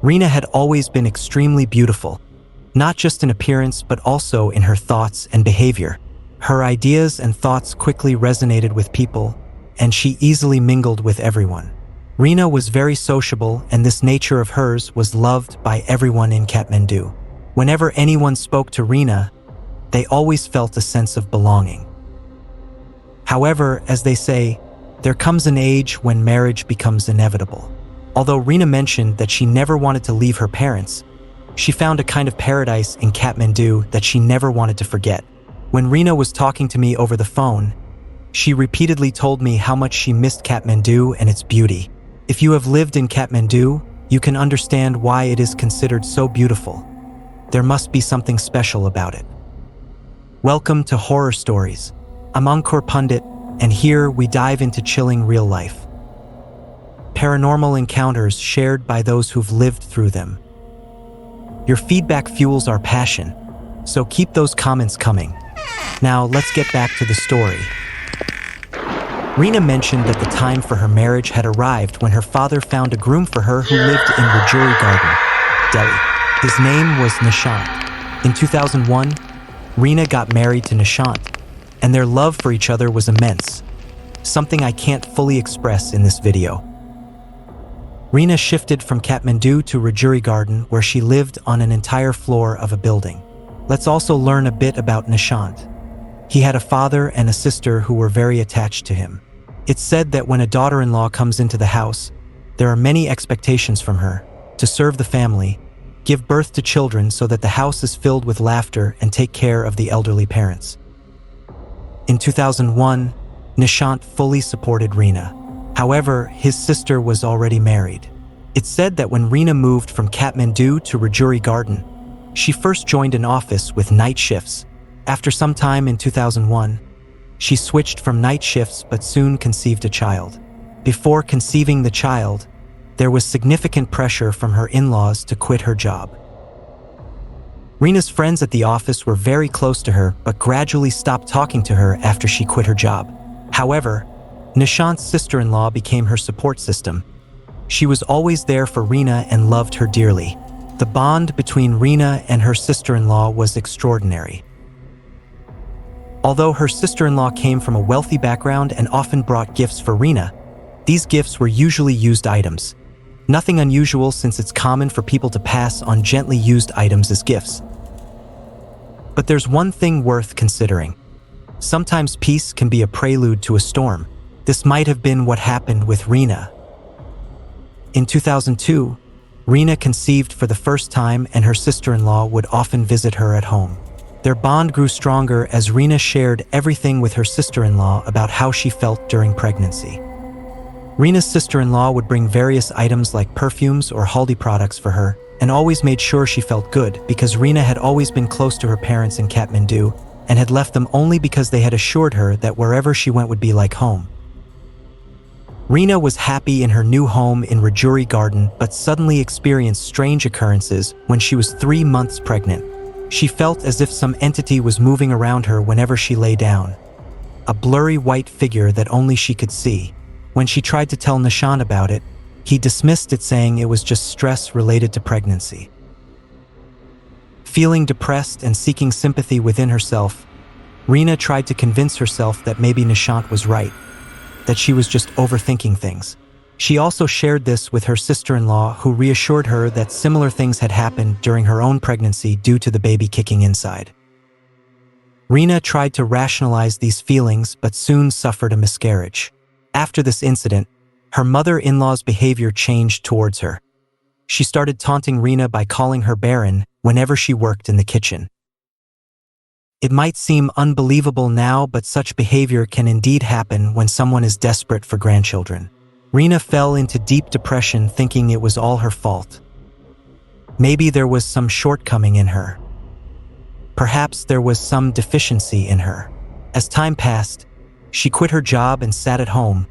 Reena had always been extremely beautiful, not just in appearance but also in her thoughts and behavior. Her ideas and thoughts quickly resonated with people, and she easily mingled with everyone. Reena was very sociable, and this nature of hers was loved by everyone in Katmandu. Whenever anyone spoke to Reena, they always felt a sense of belonging. However, as they say, there comes an age when marriage becomes inevitable. Although Reena mentioned that she never wanted to leave her parents, she found a kind of paradise in Katmandu that she never wanted to forget. When Reena was talking to me over the phone, she repeatedly told me how much she missed Katmandu and its beauty. If you have lived in Katmandu, you can understand why it is considered so beautiful. There must be something special about it. Welcome to Horror Stories. I'm Ankur Pundit, and here we dive into chilling real life. Paranormal encounters shared by those who've lived through them. Your feedback fuels our passion, so keep those comments coming. Now let's get back to the story. Reena mentioned that the time for her marriage had arrived when her father found a groom for her who lived in Rajuri Garden, Delhi. His name was Nishant. In 2001, Reena got married to Nishant, and their love for each other was immense, something I can't fully express in this video. Reena shifted from Katmandu to Rajuri Garden, where she lived on an entire floor of a building. Let's also learn a bit about Nishant. He had a father and a sister who were very attached to him. It's said that when a daughter-in-law comes into the house, there are many expectations from her to serve the family, give birth to children so that the house is filled with laughter, and take care of the elderly parents. In 2001, Nishant fully supported Reena. However, his sister was already married. It's said that when Reena moved from Katmandu to Rajuri Garden, she first joined an office with night shifts. After some time in 2001, she switched from night shifts but soon conceived a child. Before conceiving the child, there was significant pressure from her in-laws to quit her job. Reena's friends at the office were very close to her but gradually stopped talking to her after she quit her job. However, Nishant's sister-in-law became her support system. She was always there for Reena and loved her dearly. The bond between Reena and her sister-in-law was extraordinary. Although her sister-in-law came from a wealthy background and often brought gifts for Reena, these gifts were usually used items. Nothing unusual, since it's common for people to pass on gently used items as gifts. But there's one thing worth considering. Sometimes peace can be a prelude to a storm. This might have been what happened with Reena. In 2002, Reena conceived for the first time, and her sister-in-law would often visit her at home. Their bond grew stronger as Reena shared everything with her sister-in-law about how she felt during pregnancy. Reena's sister-in-law would bring various items like perfumes or haldi products for her, and always made sure she felt good, because Reena had always been close to her parents in Katmandu and had left them only because they had assured her that wherever she went would be like home. Reena was happy in her new home in Rajuri Garden but suddenly experienced strange occurrences when she was 3 months pregnant. She felt as if some entity was moving around her whenever she lay down, a blurry white figure that only she could see. When she tried to tell Nishant about it, he dismissed it, saying it was just stress related to pregnancy. Feeling depressed and seeking sympathy within herself, Reena tried to convince herself that maybe Nishant was right, that she was just overthinking things. She also shared this with her sister-in-law, who reassured her that similar things had happened during her own pregnancy due to the baby kicking inside. Reena tried to rationalize these feelings but soon suffered a miscarriage. After this incident, her mother-in-law's behavior changed towards her. She started taunting Reena by calling her barren whenever she worked in the kitchen. It might seem unbelievable now, but such behavior can indeed happen when someone is desperate for grandchildren. Reena fell into deep depression, thinking it was all her fault. Maybe there was some shortcoming in her. Perhaps there was some deficiency in her. As time passed, she quit her job and sat at home,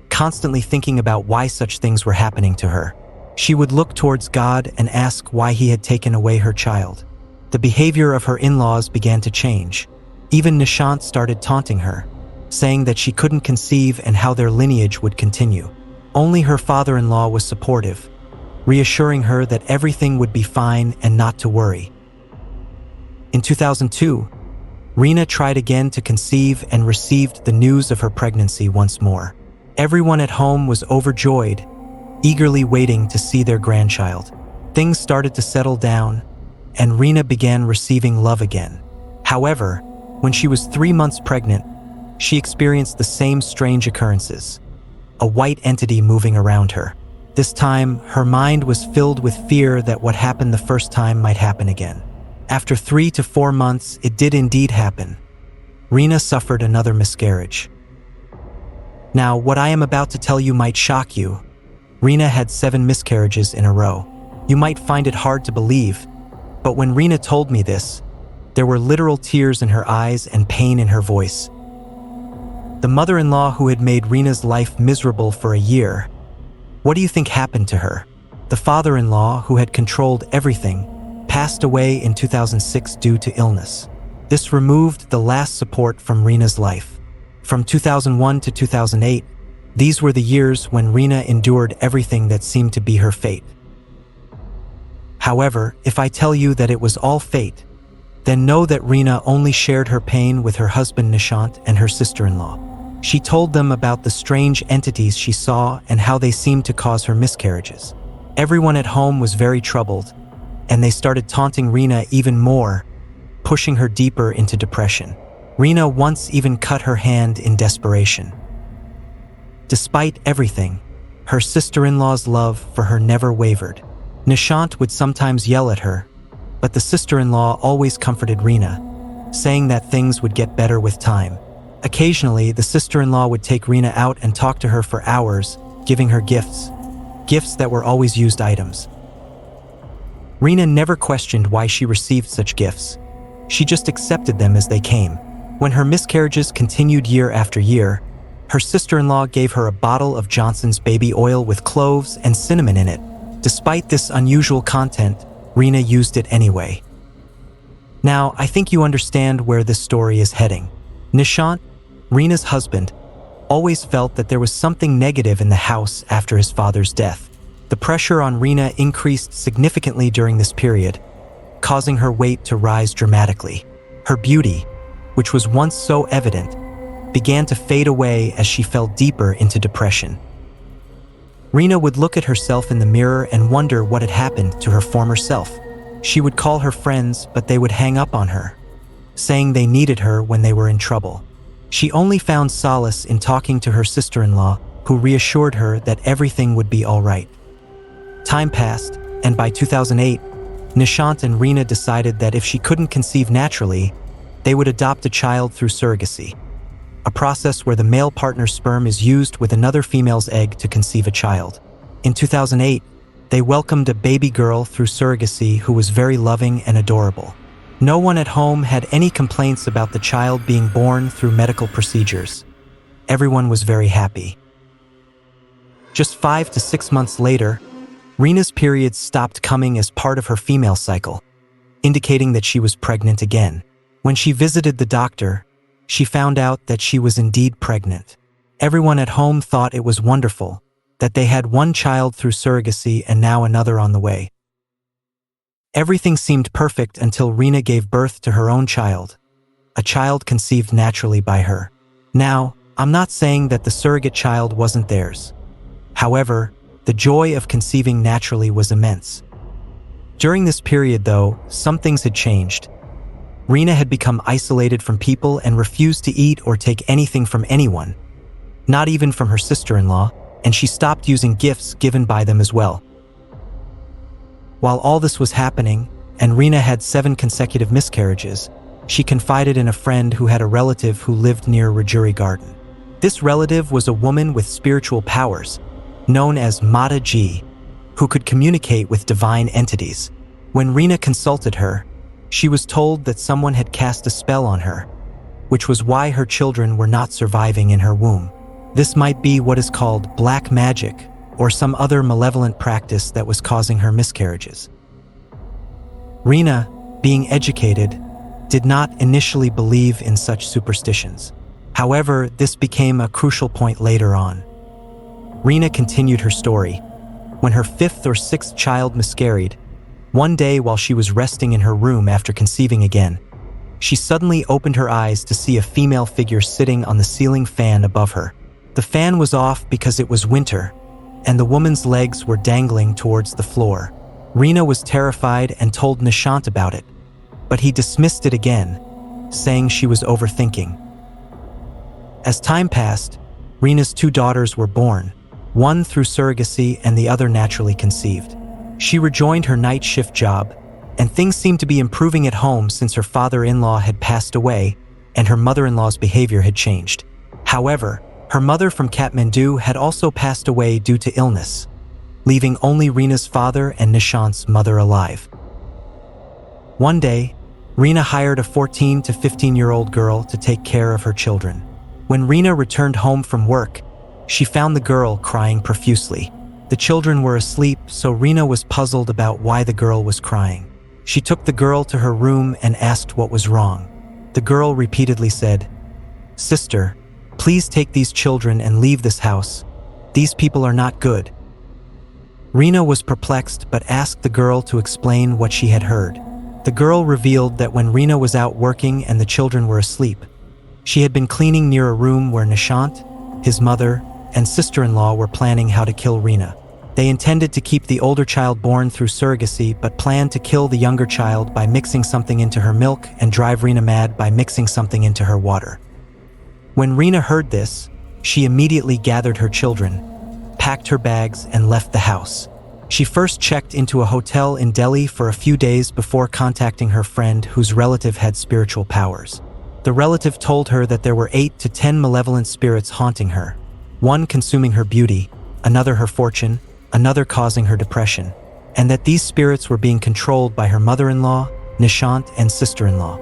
constantly thinking about why such things were happening to her. She would look towards God and ask why he had taken away her child. The behavior of her in-laws began to change. Even Nishant started taunting her, saying that she couldn't conceive and how their lineage would continue. Only her father-in-law was supportive. reassuring her that everything would be fine and not to worry. In 2002, Reena tried again to conceive and received the news of her pregnancy once more. Everyone at home was overjoyed, eagerly waiting to see their grandchild. Things started to settle down, and Reena began receiving love again. However, when she was 3 months pregnant, she experienced the same strange occurrences, a white entity moving around her. This time, her mind was filled with fear that what happened the first time might happen again. After 3 to 4 months, it did indeed happen. Reena suffered another miscarriage. Now, what I am about to tell you might shock you. Reena had 7 miscarriages in a row. You might find it hard to believe, but when Reena told me this, there were literal tears in her eyes and pain in her voice. The mother-in-law who had made Reena's life miserable for a year, what do you think happened to her? The father-in-law, who had controlled everything, passed away in 2006 due to illness. This removed the last support from Reena's life. From 2001 to 2008, these were the years when Reena endured everything that seemed to be her fate. However, if I tell you that it was all fate, then know that Reena only shared her pain with her husband Nishant and her sister-in-law. She told them about the strange entities she saw and how they seemed to cause her miscarriages. Everyone at home was very troubled, and they started taunting Reena even more, pushing her deeper into depression. Reena once even cut her hand in desperation. Despite everything, her sister-in-law's love for her never wavered. Nishant would sometimes yell at her, but the sister-in-law always comforted Reena, saying that things would get better with time. Occasionally, the sister-in-law would take Reena out and talk to her for hours, giving her gifts that were always used items. Reena never questioned why she received such gifts. She just accepted them as they came. When her miscarriages continued year after year, her sister-in-law gave her a bottle of Johnson's baby oil with cloves and cinnamon in it. Despite this unusual content, Reena used it anyway. Now, I think you understand where this story is heading. Nishant, Reena's husband, always felt that there was something negative in the house after his father's death. The pressure on Reena increased significantly during this period, causing her weight to rise dramatically. Her beauty, which was once so evident, began to fade away as she fell deeper into depression. Reena would look at herself in the mirror and wonder what had happened to her former self. She would call her friends, but they would hang up on her, saying they needed her when they were in trouble. She only found solace in talking to her sister-in-law, who reassured her that everything would be all right. Time passed, and by 2008, Nishant and Reena decided that if she couldn't conceive naturally, they would adopt a child through surrogacy, a process where the male partner's sperm is used with another female's egg to conceive a child. In 2008, they welcomed a baby girl through surrogacy who was very loving and adorable. No one at home had any complaints about the child being born through medical procedures. Everyone was very happy. Just 5 to 6 months later, Reena's periods stopped coming as part of her female cycle, indicating that she was pregnant again. When she visited the doctor, she found out that she was indeed pregnant. Everyone at home thought it was wonderful, that they had one child through surrogacy and now another on the way. Everything seemed perfect until Reena gave birth to her own child, a child conceived naturally by her. Now, I'm not saying that the surrogate child wasn't theirs. However, the joy of conceiving naturally was immense. During this period, though, some things had changed. Reena had become isolated from people and refused to eat or take anything from anyone, not even from her sister-in-law, and she stopped using gifts given by them as well. While all this was happening, and Reena had 7 consecutive miscarriages, she confided in a friend who had a relative who lived near Rajuri Garden. This relative was a woman with spiritual powers, known as Mata Ji, who could communicate with divine entities. When Reena consulted her, she was told that someone had cast a spell on her, which was why her children were not surviving in her womb. This might be what is called black magic, or some other malevolent practice that was causing her miscarriages. Reena, being educated, did not initially believe in such superstitions. However, this became a crucial point later on. Reena continued her story, when her fifth or sixth child miscarried. One day while she was resting in her room after conceiving again, she suddenly opened her eyes to see a female figure sitting on the ceiling fan above her. The fan was off because it was winter, and the woman's legs were dangling towards the floor. Reena was terrified and told Nishant about it, but he dismissed it again, saying she was overthinking. As time passed, Reena's two daughters were born, one through surrogacy and the other naturally conceived. She rejoined her night shift job, and things seemed to be improving at home since her father-in-law had passed away and her mother-in-law's behavior had changed. However, her mother from Katmandu had also passed away due to illness, leaving only Reena's father and Nishant's mother alive. One day, Reena hired a 14 to 15-year-old girl to take care of her children. When Reena returned home from work, she found the girl crying profusely. The children were asleep, so Reena was puzzled about why the girl was crying. She took the girl to her room and asked what was wrong. The girl repeatedly said, "Sister, please take these children and leave this house. These people are not good." Reena was perplexed but asked the girl to explain what she had heard. The girl revealed that when Reena was out working and the children were asleep, she had been cleaning near a room where Nishant, his mother, and sister-in-law were planning how to kill Reena. They intended to keep the older child born through surrogacy but planned to kill the younger child by mixing something into her milk and drive Reena mad by mixing something into her water. When Reena heard this, she immediately gathered her children, packed her bags, and left the house. She first checked into a hotel in Delhi for a few days before contacting her friend whose relative had spiritual powers. The relative told her that there were 8 to 10 malevolent spirits haunting her, one consuming her beauty, another her fortune, another causing her depression, and that these spirits were being controlled by her mother-in-law, Nishant, and sister-in-law.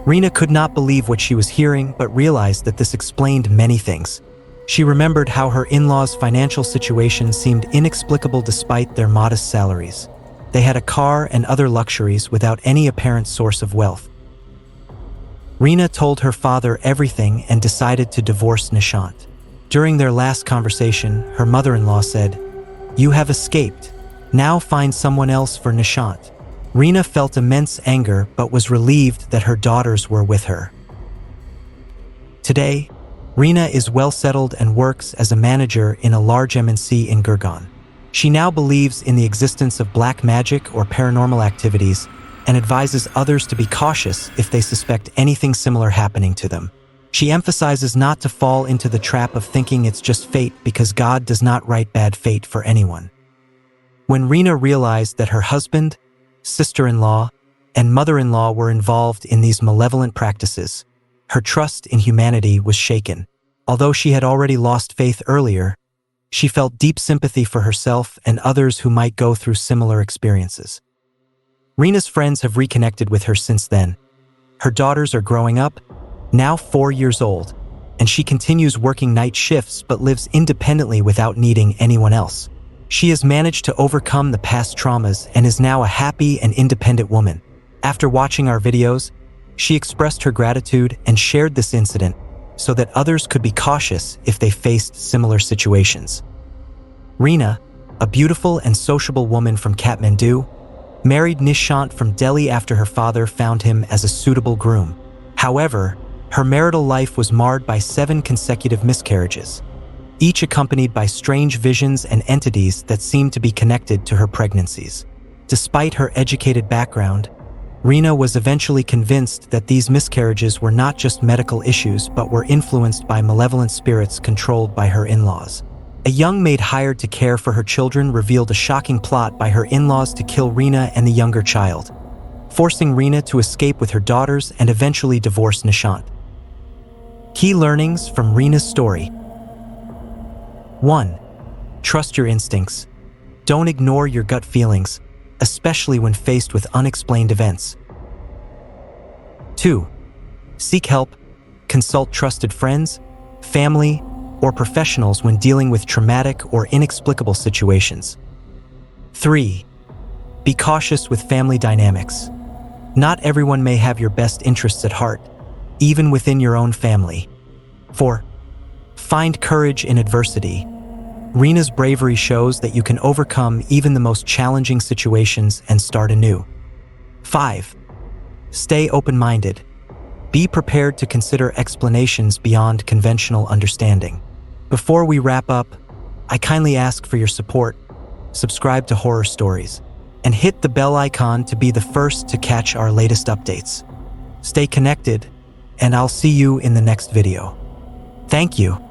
Reena could not believe what she was hearing but realized that this explained many things. She remembered how her in-laws' financial situation seemed inexplicable despite their modest salaries. They had a car and other luxuries without any apparent source of wealth. Reena told her father everything and decided to divorce Nishant. During their last conversation, her mother-in-law said, "You have escaped. Now find someone else for Nishant." Reena felt immense anger but was relieved that her daughters were with her. Today, Reena is well settled and works as a manager in a large MNC in Gurgaon. She now believes in the existence of black magic or paranormal activities and advises others to be cautious if they suspect anything similar happening to them. She emphasizes not to fall into the trap of thinking it's just fate because God does not write bad fate for anyone. When Reena realized that her husband, sister-in-law, and mother-in-law were involved in these malevolent practices, her trust in humanity was shaken. Although she had already lost faith earlier, she felt deep sympathy for herself and others who might go through similar experiences. Reena's friends have reconnected with her since then. Her daughters are growing up, now 4 years old, and she continues working night shifts but lives independently without needing anyone else. She has managed to overcome the past traumas and is now a happy and independent woman. After watching our videos, she expressed her gratitude and shared this incident so that others could be cautious if they faced similar situations. Reena, a beautiful and sociable woman from Katmandu, married Nishant from Delhi after her father found him as a suitable groom. However, her marital life was marred by 7 consecutive miscarriages, each accompanied by strange visions and entities that seemed to be connected to her pregnancies. Despite her educated background, Reena was eventually convinced that these miscarriages were not just medical issues but were influenced by malevolent spirits controlled by her in-laws. A young maid hired to care for her children revealed a shocking plot by her in-laws to kill Reena and the younger child, forcing Reena to escape with her daughters and eventually divorce Nishant. Key learnings from Reena's story. 1. Trust your instincts. Don't ignore your gut feelings, especially when faced with unexplained events. 2. Seek help. Consult trusted friends, family, or professionals when dealing with traumatic or inexplicable situations. 3. Be cautious with family dynamics. Not everyone may have your best interests at heart, even within your own family. 4. Find courage in adversity. Reena's bravery shows that you can overcome even the most challenging situations and start anew. 5. Stay open-minded. Be prepared to consider explanations beyond conventional understanding. Before we wrap up, I kindly ask for your support. Subscribe to Horror Stories and hit the bell icon to be the first to catch our latest updates. Stay connected, and I'll see you in the next video. Thank you.